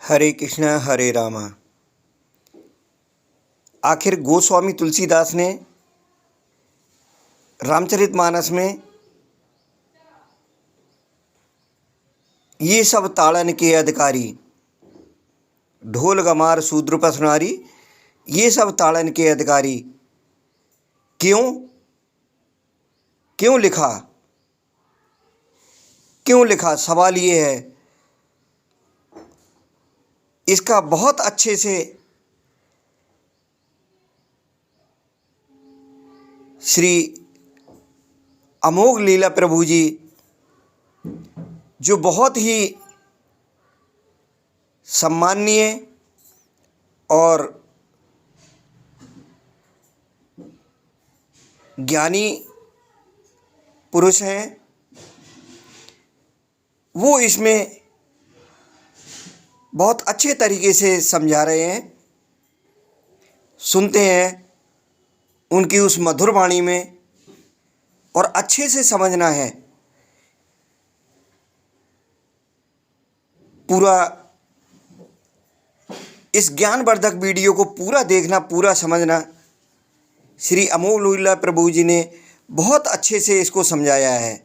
हरे कृष्णा हरे रामा। आखिर गोस्वामी तुलसीदास ने रामचरितमानस में ये सब ताड़न के अधिकारी, ढोल गमार शूद्र पसनारी, ये सब ताड़न के अधिकारी क्यों क्यों लिखा सवाल ये है। इसका बहुत अच्छे से श्री अमोघ लीला प्रभु जी, जो बहुत ही सम्माननीय और ज्ञानी पुरुष हैं, वो इसमें बहुत अच्छे तरीके से समझा रहे हैं। सुनते हैं उनकी उस मधुर वाणी में, और अच्छे से समझना है। पूरा इस ज्ञानवर्धक वीडियो को पूरा देखना, पूरा समझना। श्री अमोघ लीला प्रभु जी ने बहुत अच्छे से इसको समझाया है।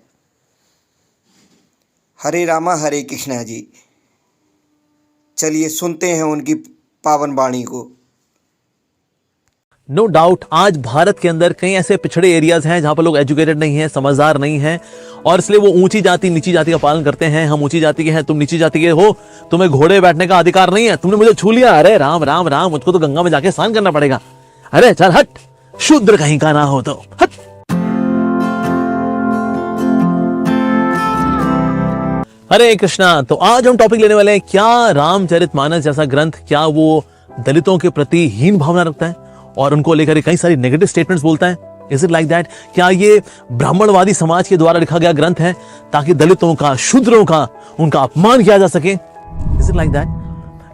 हरे रामा हरे कृष्णा जी। चलिए सुनते हैं उनकी पावन वाणी को। नो डाउट आज भारत के अंदर कई ऐसे पिछड़े एरियाज हैं जहां पर लोग एजुकेटेड नहीं हैं, समझदार नहीं हैं, और इसलिए वो ऊंची जाति नीची जाति का पालन करते हैं। हम ऊंची जाति के हैं, तुम नीची जाति के हो, तुम्हें घोड़े बैठने का अधिकार नहीं है, तुमने मुझे छू लिया, अरे राम राम राम, मुझको तो गंगा में जाके स्नान करना पड़ेगा, अरे चल हट, शूद्र कहीं का ना हो तो हट। हरे कृष्णा। तो आज हम टॉपिक लेने वाले हैं, क्या रामचरितमानस जैसा ग्रंथ, क्या वो दलितों के प्रति हीन भावना रखता है और उनको लेकर कई सारी नेगेटिव स्टेटमेंट्स बोलता है? Is it like that? क्या ये ब्राह्मणवादी समाज के द्वारा लिखा गया ग्रंथ है ताकि दलितों का, शूद्रों का, उनका अपमान किया जा सके? Is it like that?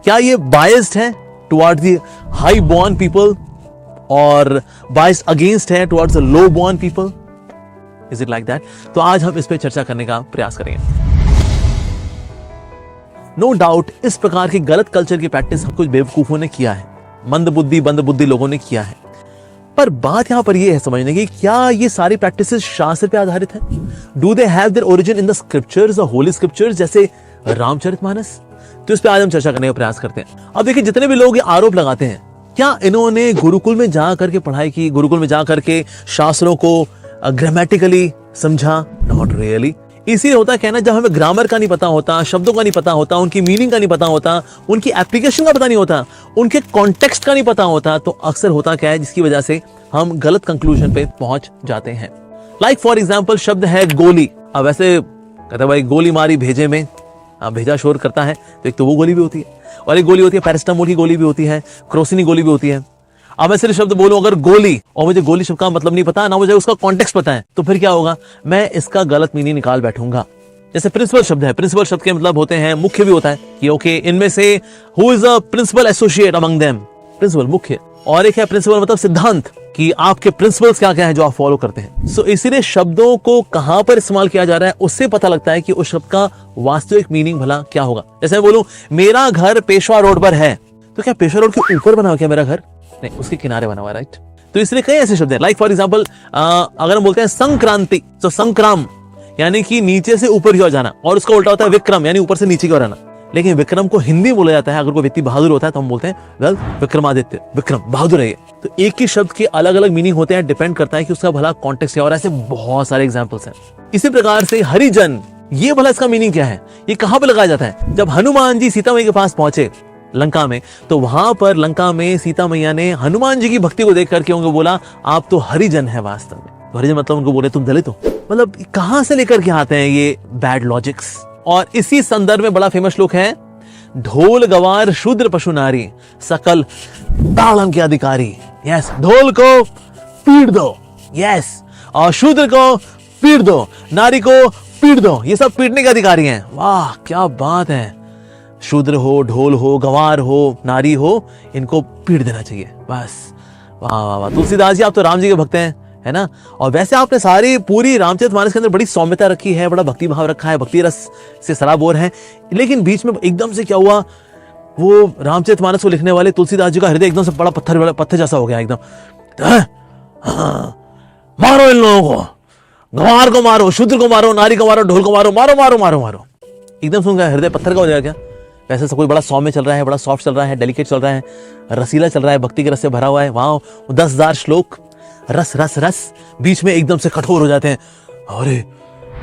क्या ये बायस्ड है towards the high born people और बायस्ड अगेंस्ट है towards the low born people? Is it like that? तो आज हम इस पे चर्चा करने का प्रयास करेंगे। नो डाउट इस प्रकार की गलत कल्चर की प्रैक्टिस कुछ बेवकूफों ने किया है, मंद बुद्धि लोगों ने किया है। पर बात यहां पर यह है समझने की, क्या ये सारी प्रैक्टिसेस शास्त्र पे आधारित है? Do they have their origin in the scriptures, the holy scriptures, जैसे रामचरितमानस? तो इस पे आज हम चर्चा करने का प्रयास करते हैं। अब देखिए, जितने भी लोग ये आरोप लगाते हैं, क्या इन्होंने गुरुकुल में जा करके पढ़ाई की, गुरुकुल में जा करके शास्त्रों को ग्रामेटिकली समझा? Not really. इसी होता है कहना, जब हमें ग्रामर का नहीं पता होता, शब्दों का नहीं पता होता, उनकी मीनिंग का नहीं पता होता, उनकी एप्लीकेशन का पता नहीं होता, उनके कॉन्टेक्स्ट का नहीं पता होता, तो अक्सर होता क्या है, जिसकी वजह से हम गलत कंक्लूजन पे पहुंच जाते हैं। लाइक फॉर एग्जांपल शब्द है गोली। अब वैसे कहते भाई गोली मारी भेजे में, भेजा शोर करता है, तो एक तो वो गोली भी होती है, और एक गोली होती है पैरासिटामोल की गोली भी होती है, क्रोसिनी गोली भी होती है। अब मैं सिर्फ शब्द बोलूं अगर गोली, और मुझे गोली शब्द का मतलब नहीं पता, ना मुझे उसका कॉन्टेक्स्ट पता है, तो फिर क्या होगा, मैं इसका गलत मीनिंग निकाल बैठूंगा। जैसे प्रिंसिपल शब्द है, प्रिंसिपल शब्द के मतलब होते हैं, मुख्य भी होता है कि ओके, इनमें से who is a principal associate among them, principal मुख्य, और एक है प्रिंसिपल मतलब सिद्धांत, कि आपके प्रिंसिपल्स क्या क्या है जो आप फॉलो करते हैं। सो इसीलिए शब्दों को कहां पर इस्तेमाल किया जा रहा है उससे पता लगता है कि उस शब्द का वास्तविक मीनिंग भला क्या होगा। जैसे मैं बोलूं मेरा घर पेशवा रोड पर है, तो क्या पेशवा रोड के ऊपर बना हुआ क्या मेरा घर? नहीं, उसके किनारे बना हुआ, राइट? तो इसलिए कई ऐसे शब्द हैं। लाइक फॉर एग्जांपल अगर हम बोलते हैं संक्रांति, तो संक्राम यानी कि नीचे से ऊपर की ओर जाना, और उसका उल्टा होता है विक्रम, यानी ऊपर से नीचे की ओर आना। लेकिन विक्रम को हिंदी बोला जाता है, अगर कोई व्यक्ति बहादुर होता है तो हम बोलते हैं वेल विक्रमादित्य, विक्रम बहादुर है ये। तो एक ही शब्द के अलग अलग मीनिंग होते हैं, डिपेंड करता है कि उसका भला कॉन्टेक्स्ट है, और ऐसे बहुत सारे एग्जांपल्स हैं। इसी प्रकार से हरिजन, ये भला इसका मीनिंग क्या है, ये कहां पर लगाया जाता है? जब हनुमान जी सीता मैया के पास पहुंचे लंका में, तो वहां पर लंका में सीता मैया ने हनुमान जी की भक्ति को देख करके उनको बोला आप तो हरिजन है वास्तव में। तो हरिजन मतलब उनको बोले तुम दलित हो। मतलब कहां से लेकर के आते हैं ये बैड लॉजिक्स। और इसी संदर्भ में बड़ा फेमस श्लोक है, ढोल गवार शूद्र पशु नारी, सकल ताड़न के अधिकारी। यस, ढोल को पीट दो, यस, और शूद्र को पीट दो, नारी को पीट दो, ये सब पीटने के अधिकारी हैं। वाह क्या बात है, शूद्र हो, ढोल हो, गवार हो, नारी हो, इनको पीट देना चाहिए बस। वाह वाह वाह, तुलसीदास जी आप तो राम जी के भक्त हैं, है ना? और वैसे आपने सारी पूरी रामचरितमानस के अंदर बड़ी सौम्यता रखी है, बड़ा भक्ति भाव रखा है, भक्ति रस से सराबोर है, लेकिन बीच में एकदम से क्या हुआ, वो रामचरितमानस को लिखने वाले तुलसीदास जी का हृदय एकदम से बड़ा पत्थर जैसा हो गया एकदम। मारो इन लोगों को, गंवार को मारो, शूद्र को मारो, नारी को मारो, ढोल को मारो, मारो मारो मारो मारो। एकदम सुन गया हृदय पत्थर का हो जाएगा क्या? वैसे सब कुछ बड़ा सौम्य चल रहा है, बड़ा सॉफ्ट चल रहा है, डेलिकेट चल रहा है, रसीला चल रहा है, भक्ति के रस से भरा हुआ है। वहां 10,000 श्लोक रस रस रस बीच में एकदम से कठोर हो जाते हैं। अरे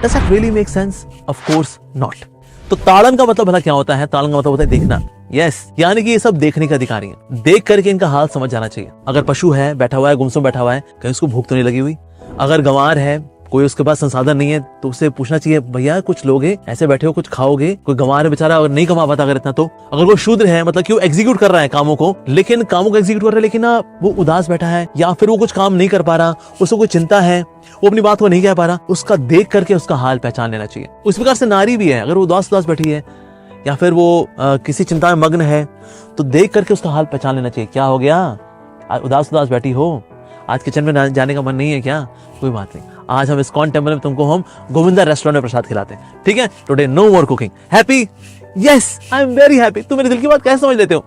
does that really make sense? Of course not. तो ताड़न का मतलब भला क्या होता है? ताड़न का मतलब होता है देखना। यस, यानी कि ये सब देखने के अधिकारी हैं। देख करके इनका हाल समझ जाना चाहिए। अगर पशु है, बैठा हुआ है, गुमसुम बैठा हुआ है, कहीं उसको भूख तो नहीं लगी हुई? अगर गंवार है, कोई उसके पास संसाधन नहीं है, तो उससे पूछना चाहिए भैया कुछ लोगे, ऐसे बैठे हो, कुछ खाओगे? कोई गंवार है बेचारा और नहीं कमा पाता अगर इतना तो। अगर कोई शूद्र है, मतलब कि वो एग्जीक्यूट कर रहा है कामों को, लेकिन कामों को एग्जीक्यूट कर रहा है लेकिन वो उदास बैठा है, या फिर वो कुछ काम नहीं कर पा रहा, उसको कोई चिंता है, वो अपनी बात को नहीं कह पा रहा, उसका देख करके उसका हाल पहचान लेना चाहिए। उस प्रकार से नारी भी है, अगर वो उदास बैठी है या फिर वो किसी चिंता में मग्न है, तो देख करके उसका हाल पहचान लेना चाहिए। क्या हो गया, उदास बैठी हो, आज किचन में जाने का मन नहीं है क्या? कोई बात नहीं, आज हम इस्कॉन टेम्पल में तुमको हम गोविंदा रेस्टोरेंट में प्रसाद खिलाते हैं, ठीक है? Today no more cooking. Happy? Yes, I am very happy. तुम मेरे दिल की बात कैसे समझ लेते हो?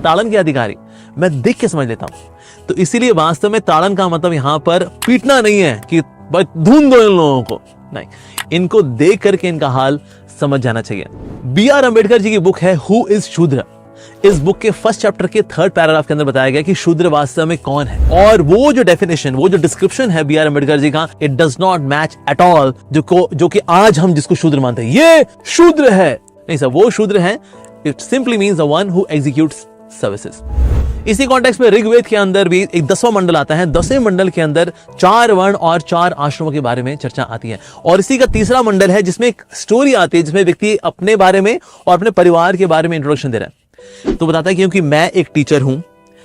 ताड़न के अधिकारी मैं देख के समझ लेता हूं। तो इसीलिए वास्तव में ताड़न का मतलब यहां पर पीटना नहीं है कि ढूंढ दो इन लोगों को, नहीं, इनको देख करके इनका हाल समझ जाना चाहिए। B.R. अम्बेडकर जी की बुक है हु इज शूद्र। इस बुक के फर्स्ट चैप्टर के 3rd पैराग्राफ के अंदर बताया गया कि शूद्र वास्तव में कौन है। और वो जो डेफिनेशन, वो जो डिस्क्रिप्शन है B.R. अम्बेडकर जी का, it does not match at all जो कि आज हम जिसको शूद्र मानते हैं, ये शूद्र है। नहीं सर, वो शूद्र है, it simply means the one who executes services. इसी कॉन्टेक्स्ट में ऋग्वेद के अंदर भी एक 10वां मंडल आता है। 10वें मंडल के अंदर 4 वर्ण और 4 आश्रमों के बारे में चर्चा आती है। और इसी का तीसरा मंडल है जिसमें एक स्टोरी आती है, जिसमें व्यक्ति अपने बारे में और अपने परिवार के बारे में इंट्रोडक्शन दे रहा है। तो बताता है क्योंकि मैं एक टीचर हूं,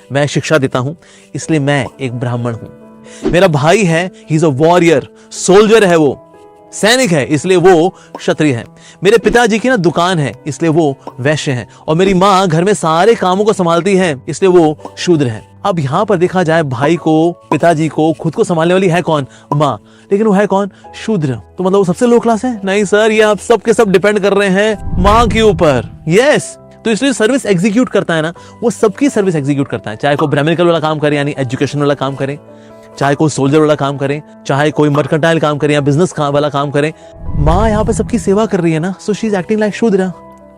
मैं शिक्षा देता हूं, इसलिए मैं एक ब्राह्मण हूं। मेरा भाई है, he is a warrior, soldier है, वो सैनिक है, इसलिए वो क्षत्रिय है। मेरे पिताजी की ना दुकान है, इसलिए वो वैश्य है। और मेरी माँ घर में सारे कामों को संभालती है, इसलिए वो शूद्र है। अब यहां पर देखा जाए, भाई को, पिताजी को, खुद को संभालने वाली है कौन? माँ। लेकिन वो है कौन? शूद्र। तो मतलब वो सबसे लो क्लास है? नहीं सर, ये आप सब के सब डिपेंड कर रहे हैं माँ के ऊपर। यस, तो इसलिए सर्विस एग्जीक्यूट करता है ना, वो सबकी सर्विस एग्जीक्यूट करता है। चाहे कोई ब्राह्मणिकल वाला काम करे, यानी एजुकेशन वाला काम करे, चाहे कोई सोल्जर वाला काम करे, चाहे कोई मर्केंटाइल काम करे या बिजनेस वाला काम करे, माँ यहाँ पे सबकी सेवा कर रही है ना, so she is acting like शूद्र।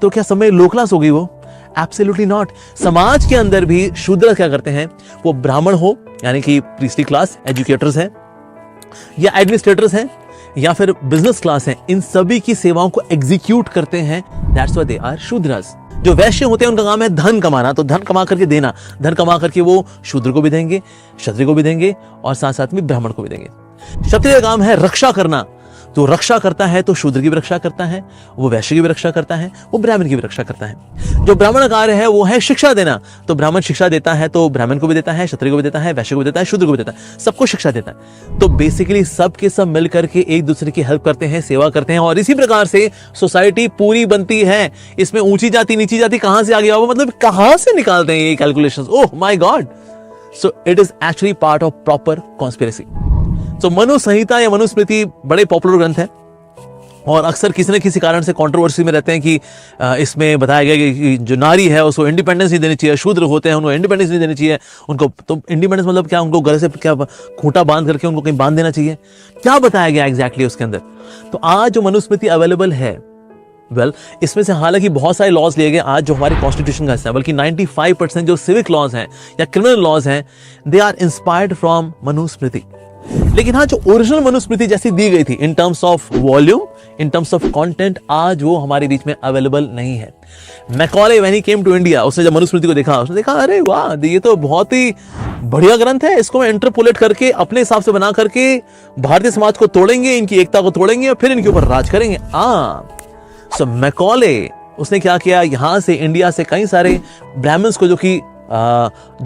तो क्या समय लो क्लास हो गई वो? Absolutely not. समाज के अंदर भी शूद्र क्या करते हैं, वो ब्राह्मण हो यानी कि प्रीस्टली क्लास, एजुकेटर्स हैं या एडमिनिस्ट्रेटर्स हैं या फिर बिजनेस क्लास हैं, इन सभी की सेवाओं को एग्जीक्यूट करते हैं। That's why they are Shudras. जो वैश्य होते हैं उनका काम है धन कमाना, तो धन कमा करके देना, धन कमा करके वो शूद्र को भी देंगे, क्षत्रिय को भी देंगे और साथ साथ में ब्राह्मण को भी देंगे। क्षत्रिय का काम है रक्षा करना, तो रक्षा करता है तो शूद्र की भी रक्षा करता है, वो वैश्य की भी रक्षा करता है, वो ब्राह्मण की भी रक्षा करता है। जो ब्राह्मण कार्य है वो है शिक्षा देना, तो ब्राह्मण शिक्षा देता है तो ब्राह्मण को भी देता है, क्षत्रिय को भी देता है, वैश्य को भी देता है, शूद्र को भी देता है, सबको शिक्षा देता है। तो बेसिकली सब के सब मिलकर के एक दूसरे की हेल्प करते हैं, सेवा करते हैं, और इसी प्रकार से सोसाइटी पूरी बनती है। इसमें ऊंची जाति नीची जाति कहां से आ गया, मतलब कहां से निकालते हैं ये calculations? Oh my God. So it is actually part of proper conspiracy. तो मनु संहिता या मनुस्मृति बड़े पॉपुलर ग्रंथ है और अक्सर किसी न किसी कारण से कंट्रोवर्सी में रहते हैं कि इसमें बताया गया कि जो नारी है उसको इंडिपेंडेंस नहीं देनी चाहिए, शूद्र होते हैं उनको इंडिपेंडेंस नहीं देनी चाहिए। उनको तो इंडिपेंडेंस मतलब क्या, उनको गले से क्या खूंटा बांध करके उनको कहीं बांध देना चाहिए? क्या बताया गया एग्जैक्टली उसके अंदर? तो आज जो मनुस्मृति अवेलेबल है, इसमें से हालांकि बहुत सारे लॉज लिए गए आज जो हमारे कॉन्स्टिट्यूशन का हिस्सा है, बल्कि 95% जो सिविक लॉज हैं या क्रिमिनल लॉज हैं, they are inspired from Manusmriti. लेकिन हाँ, जो ओरिजिनल मनुस्मृति जैसी दी गई थी in terms of volume, in terms of content, आज वो हमारे बीच में अवेलेबल नहीं है। Macaulay when he came to India, उसने जब मनुस्मृति को देखा, उसने देखा अरे वाह, ये तो बहुत ही बढ़िया ग्रंथ है, इसको मैं इंटरपोलेट करके अपने हिसाब से बना करके भारतीय समाज को तोड़ेंगे, इनकी एकता को तोड़ेंगे और फिर इनके ऊपर राज करेंगे। सो मैकॉले उसने क्या किया, यहां से इंडिया से कई सारे ब्राह्मण्स को जो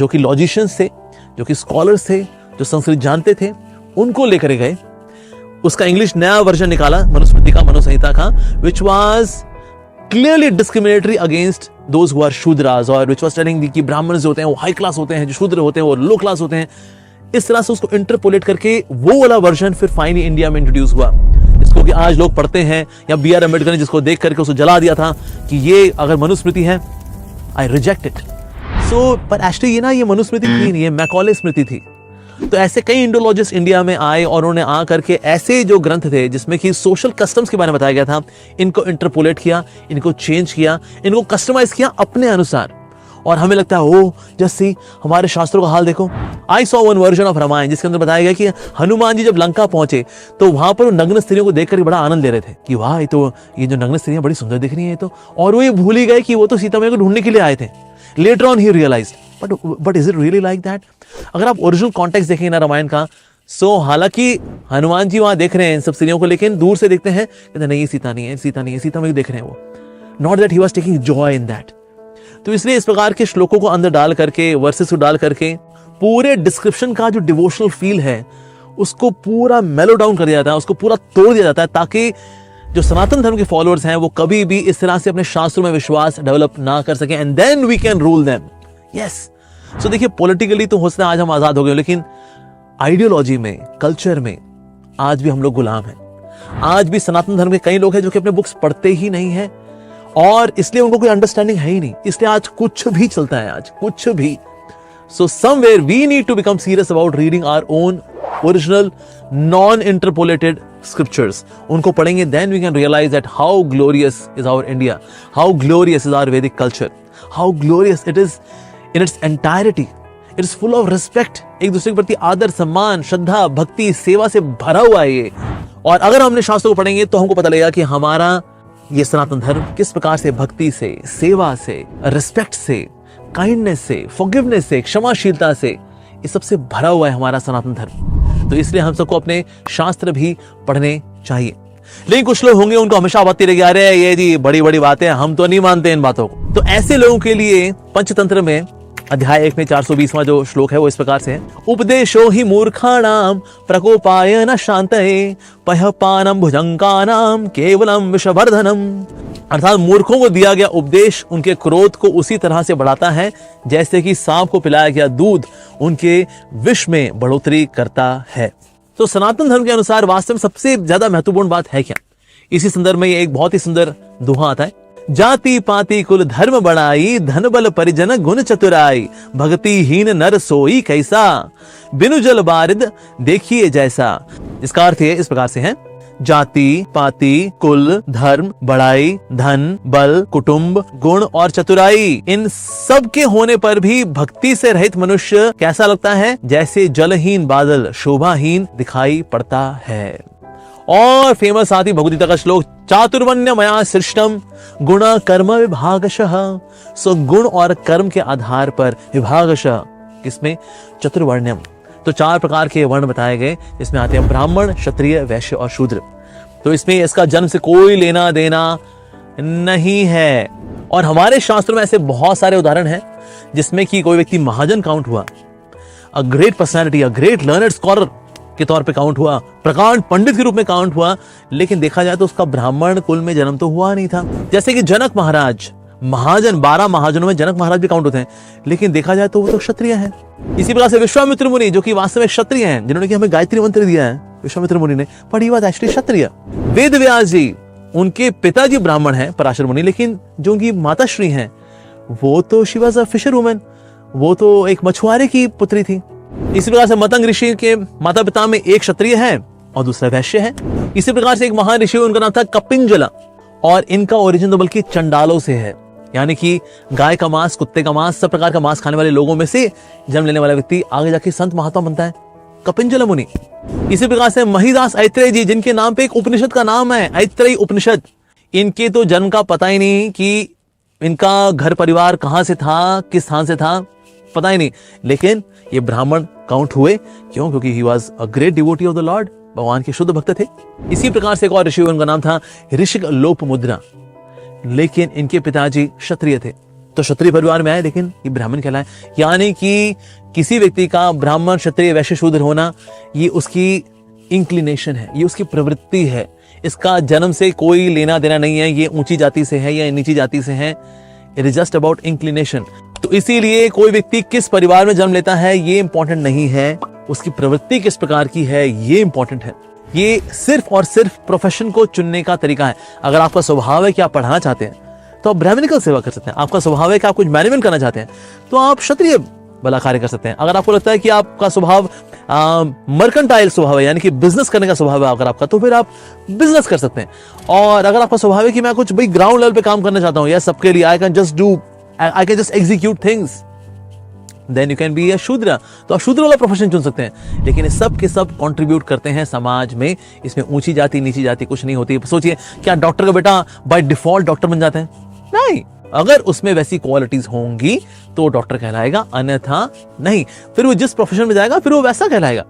कि लॉजिशियंस थे, जो कि स्कॉलर्स थे, जो संस्कृत जानते थे, उनको लेकर गए। उसका इंग्लिश नया वर्जन निकाला मनुस्मृति का, मनुसंहिता का, which was clearly discriminatory against those who are Shudras, और विच वाज टेलिंग कि ब्राह्मण जो होते हैं वो हाई क्लास होते हैं, जो शूद्र होते हैं वो लो क्लास होते हैं। इस तरह से उसको इंटरपोलेट करके वो वाला वर्जन फिर फाइनली इंडिया में इंट्रोड्यूस हुआ, जिसको कि आज लोग पढ़ते हैं। या B.R. अम्बेडकर ने जिसको देख करके उसको जला दिया था कि ये अगर मनुस्मृति है आई रिजेक्ट इट। सो पर एक्चुअली ये ना, ये मनुस्मृति थी नहीं, ये मैकॉले स्मृति थी। तो ऐसे कई इंडोलॉजिस्ट इंडिया में आए और उन्होंने आ करके ऐसे जो ग्रंथ थे जिसमें कि सोशल कस्टम्स के बारे में बताया गया था, इनको इंटरपोलेट किया, इनको चेंज किया, इनको कस्टमाइज किया अपने अनुसार। और हमें लगता है ओ जैसे हमारे शास्त्रों का हाल देखो। I saw one version of Ramayana जिसके अंदर बताया गया कि हनुमान जी जब लंका पहुंचे तो वहां पर नग्न स्त्रियों को देखकर बड़ा आनंद ले रहे थे कि वाह ये जो नग्न स्त्रियां बड़ी सुंदर दिख रही हैं। तो और वो ये भूल ही गए कि वो तो सीता मैया को ढूंढने के लिए आए थे। Later on he realised but is it really like that? अगर आप ओरिजिनल कॉन्टेक्स्ट देखें ना रामायण का, सो हालांकि हनुमान जी वहां देख रहे हैं इन सब स्त्रियों को, लेकिन दूर से देखते हैं, कहते नहीं ये सीता नहीं है, सीता नहीं है, सीता में देख रहे हैं वो। Not that he was taking joy in that. तो इसलिए इस प्रकार के श्लोकों को अंदर डाल करके, वर्सेस को डाल करके, पूरे डिस्क्रिप्शन का जो डिवोशनल फील है उसको पूरा मेलो डाउन कर दिया जाता है, उसको पूरा तोड़ दिया जाता है, ताकि जो सनातन धर्म के फॉलोअर्स हैं वो कभी भी इस तरह से अपने शास्त्रों में विश्वास डेवलप ना कर सकें, and then we can rule them. Yes, so देखिए पॉलिटिकली तो हो सकता है आज हम आजाद हो गए, लेकिन आइडियोलॉजी में, कल्चर में आज भी हम लोग गुलाम हैं। आज भी सनातन धर्म के कई लोग हैं जो कि अपने बुक्स पढ़ते ही नहीं है, और इसलिए उनको कोई अंडरस्टैंडिंग है ही नहीं। इसलिए आज कुछ भी चलता है, आज कुछ भी। So somewhere we need to become serious about reading our own original non interpolated scriptures. उनको पढ़ेंगे, then we can realise that how glorious is our India, how glorious is our Vedic culture, how glorious it is in its entirety. It is full of respect, एक दूसरे के प्रति आदर, सम्मान, श्रद्धा, भक्ति, सेवा से भरा हुआ है ये। और अगर हमने शास्त्रों को पढ़ेंगे तो हमको पता लगेगा कि हमारा ये सनातन धर्म किस प्रकार से भक्ति से, सेवा से, रिस्पेक्ट से, काइंडनेस से, फॉरगिवनेस से, क्षमाशीलता से, इस सबसे भरा हुआ है हमारा सनातन धर्म। तो इसलिए हम सबको अपने शास्त्र भी पढ़ने चाहिए। लेकिन कुछ लोग होंगे उनको हमेशा आपत्ति रहेगी, अरे ये जी बड़ी बड़ी बातें, हम तो नहीं मानते इन बातों को। तो ऐसे लोगों के लिए पंचतंत्र में अध्याय 1 में 420वां जो श्लोक है वो इस प्रकार से है, उपदेशो ही मूर्खाणाम प्रकोपाय न शांतये पयःपानम भुजंगानाम केवलम विषवर्धनम। अर्थात मूर्खों को दिया गया उपदेश उनके क्रोध को उसी तरह से बढ़ाता है जैसे कि सांप को पिलाया गया दूध उनके विष में बढ़ोतरी करता है। तो सनातन धर्म के अनुसार वास्तव में सबसे ज्यादा महत्वपूर्ण बात है क्या? इसी संदर्भ में ये एक बहुत ही सुंदर दोहा आता है, जाति पाति कुल धर्म बढ़ाई, धन बल परिजन गुण चतुराई, भक्तिहीन नर सोई कैसा, बिनु जल बारिद देखिए जैसा। इसका अर्थ इस प्रकार से है, जाति पाति कुल धर्म बढ़ाई, धन बल कुटुंब गुण और चतुराई, इन सब के होने पर भी भक्ति से रहित मनुष्य कैसा लगता है? जैसे जलहीन बादल शोभाहीन दिखाई पड़ता है। और फेमस साथ ही भगवद्गीता का श्लोक, चातुर्वण्य मया सृष्टम गुण कर्म विभागशः। सो गुण और कर्म के आधार पर विभागशः, किसमें? चतुर्वर्ण्यम। तो 4 प्रकार के वर्ण बताए गए, इसमें आते हैं ब्राह्मण, क्षत्रिय, वैश्य और शूद्र। तो इसमें इसका जन्म से कोई लेना देना नहीं है। और हमारे शास्त्रों में ऐसे बहुत सारे उदाहरण हैं जिसमें कि कोई व्यक्ति महाजन काउंट हुआ, a great personality, a great learned scholar के तौर पे काउंट हुआ, प्रकांड पंडित के रूप में काउंट हुआ, लेकिन देखा जाए तो उसका ब्राह्मण कुल में जन्म तो हुआ नहीं था। जैसे कि जनक महाराज, महाजन, 12 महाजनों में जनक महाराज भी काउंट होते हैं, लेकिन देखा जाए तो वो तो क्षत्रिय हैं। इसी प्रकार से विश्वामित्र मुनि, जो कि वास्तव में क्षत्रिय हैं, जिन्होंने कि हमें गायत्री मंत्र दिया है, विश्वामित्र मुनि ने, पर ही बात एक्चुअली क्षत्रिय। वेद व्यास जी, उनके पिताजी ब्राह्मण हैं, पराशर मुनि, लेकिन जो उनकी माताश्री हैं वो तो she was a fisherwoman, वो तो एक मछुआरे की पुत्री थी। इसी प्रकार से मतंग ऋषि के माता पिता में एक क्षत्रिय है और दूसरा वैश्य है। इसी प्रकार से एक महान ऋषि, उनका नाम था कपिंजला, और इनका ओरिजिन तो बल्कि चंडालों से है, यानी कि गाय का मांस, कुत्ते का मांस, सब प्रकार का मांस खाने वाले लोगों में से जन्म लेने वाला व्यक्ति आगे जाके संत महात्मा बनता है, कपिंजला मुनि। इसी प्रकार से महिदास ऐत्रेय जी, जिनके नाम पे एक उपनिषद का नाम है, ऐत्रेय उपनिषद, इनके तो जन्म का पता ही नहीं कि इनका घर परिवार कहां से था, किस स्थान से था, पता ही नहीं, लेकिन ये ब्राह्मण काउंट हुए। क्यों? क्योंकि he was a great devotee of the Lord, भगवान के शुद्ध भक्त थे। इसी प्रकार से एक और ऋषि, उनका नाम था ऋषिक लोपमुद्रा, लेकिन इनके पिताजी क्षत्रिय थे, तो क्षत्रिय परिवार में आए, लेकिन ये ब्राह्मण कहलाए। यानी कि किसी व्यक्ति का ब्राह्मण, क्षत्रिय, वैश्य, शूद्र होना ये उसकी इंक्लिनेशन है, ये उसकी प्रवृत्ति है, इसका जन्म से कोई लेना देना नहीं है, ये ऊंची जाति से है या नीची जाति से है, it is just about inclination. तो इसीलिए कोई व्यक्ति किस परिवार में जन्म लेता है ये इंपॉर्टेंट नहीं है, उसकी प्रवृत्ति किस प्रकार की है ये इंपॉर्टेंट है। ये सिर्फ और सिर्फ प्रोफेशन को चुनने का तरीका है। अगर आपका स्वभाव है कि आप पढ़ाना चाहते हैं, तो आप ब्राह्मणिकल सेवा कर सकते हैं। आपका स्वभाव है कि आप कुछ मैनेजमेंट करना चाहते हैं तो आप क्षत्रिय भला कार्य कर सकते हैं। अगर आपको लगता है कि आपका स्वभाव मर्केंटाइल स्वभाव है, यानी कि बिजनेस करने का स्वभाव है अगर आपका, तो फिर आप बिजनेस कर सकते हैं। और अगर आपका स्वभाव है कि मैं कुछ भाई ग्राउंड लेवल पे काम करना चाहता हूं या सबके लिए I can just execute things, then you can be a Shudra. तो आप शूद्र वाला प्रोफेशन चुन सकते हैं। लेकिन सब के सब कंट्रीब्यूट करते हैं समाज में। इसमें ऊंची जाति नीची जाति कुछ नहीं होती। सोचिए, क्या डॉक्टर का बेटा बाय डिफॉल्ट डॉक्टर बन जाते हैं? नहीं, अगर उसमें वैसी क्वालिटीज होंगी तो डॉक्टर कहलाएगा, अन्यथा नहीं। फिर वो जिस प्रोफेशन में जाएगा फिर वो वैसा कहलाएगा।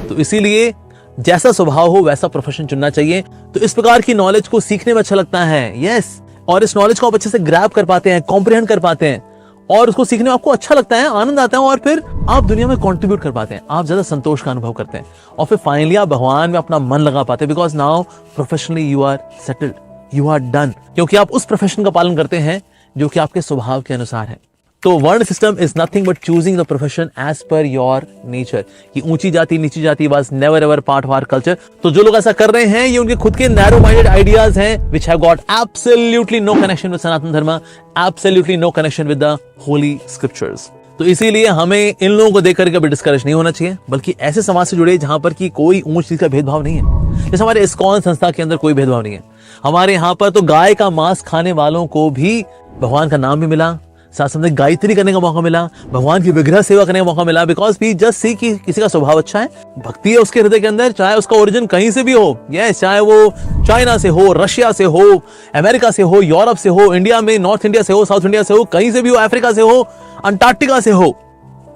तो इसीलिए जैसा स्वभाव हो वैसा प्रोफेशन चुनना चाहिए। तो इस प्रकार की नॉलेज को सीखने में अच्छा लगता है, यस, और इस नॉलेज को आप अच्छे से ग्रैब कर पाते हैं, कॉम्प्रिहेंड कर पाते हैं, और उसको सीखने में आपको अच्छा लगता है, आनंद आता है, और फिर आप दुनिया में कंट्रीब्यूट कर पाते हैं, आप ज्यादा संतोष का अनुभव करते हैं, और फिर फाइनली आप भगवान में अपना मन लगा पाते हैं। Because now professionally you are settled, you are done, क्योंकि आप उस प्रोफेशन का पालन करते हैं जो कि आपके स्वभाव के अनुसार है। तो varna system is nothing but choosing the profession as per your nature. कि ऊंची जाति नीची जाति was never ever part of our culture. तो जो लोग ऐसा कर रहे हैं ये उनके खुद के नैरो माइंडेड आइडियाज हैं which have got absolutely no connection with Sanatan Dharma, absolutely no connection with the holy scriptures. तो इसीलिए हमें इन लोगों को देखकर कभी डिस्करेज नहीं होना चाहिए, बल्कि ऐसे समाज से जुड़े जहां पर कि कोई ऊंच नीच का भेदभाव नहीं है। जैसे हमारे इस्कॉन संस्था के अंदर कोई भेदभाव नहीं है। हमारे यहाँ पर तो गाय का मांस खाने वालों को भी भगवान का नाम भी मिला, साथ साथ गायत्री करने का मौका मिला, भगवान की विग्रह सेवा करने का मौका मिला, बिकॉज वी जस्ट सी कि किसी का स्वभाव अच्छा है, भक्ति है उसके हृदय के अंदर, चाहे उसका ओरिजिन कहीं से भी हो, यस, चाहे वो चाइना से हो, रशिया से हो, अमेरिका से हो, यूरोप से हो, इंडिया में नॉर्थ इंडिया से हो, साउथ इंडिया से हो, कहीं से भी हो, अफ्रीका से हो, अंटार्कटिका से हो,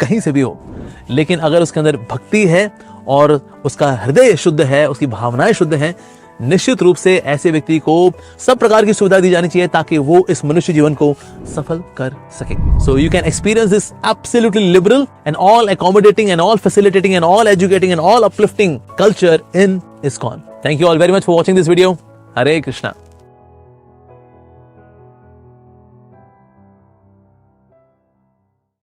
कहीं से भी हो, लेकिन अगर उसके अंदर भक्ति है और उसका हृदय शुद्ध है, उसकी भावनाएं शुद्ध हैं, निश्चित रूप से ऐसे व्यक्ति को सब प्रकार की सुविधा दी जानी चाहिए ताकि वो इस मनुष्य जीवन को सफल कर सके। So you can experience this absolutely liberal and all accommodating and all facilitating and all educating and all uplifting culture in ISKCON। Thank you all very much for watching this video. Hare Krishna.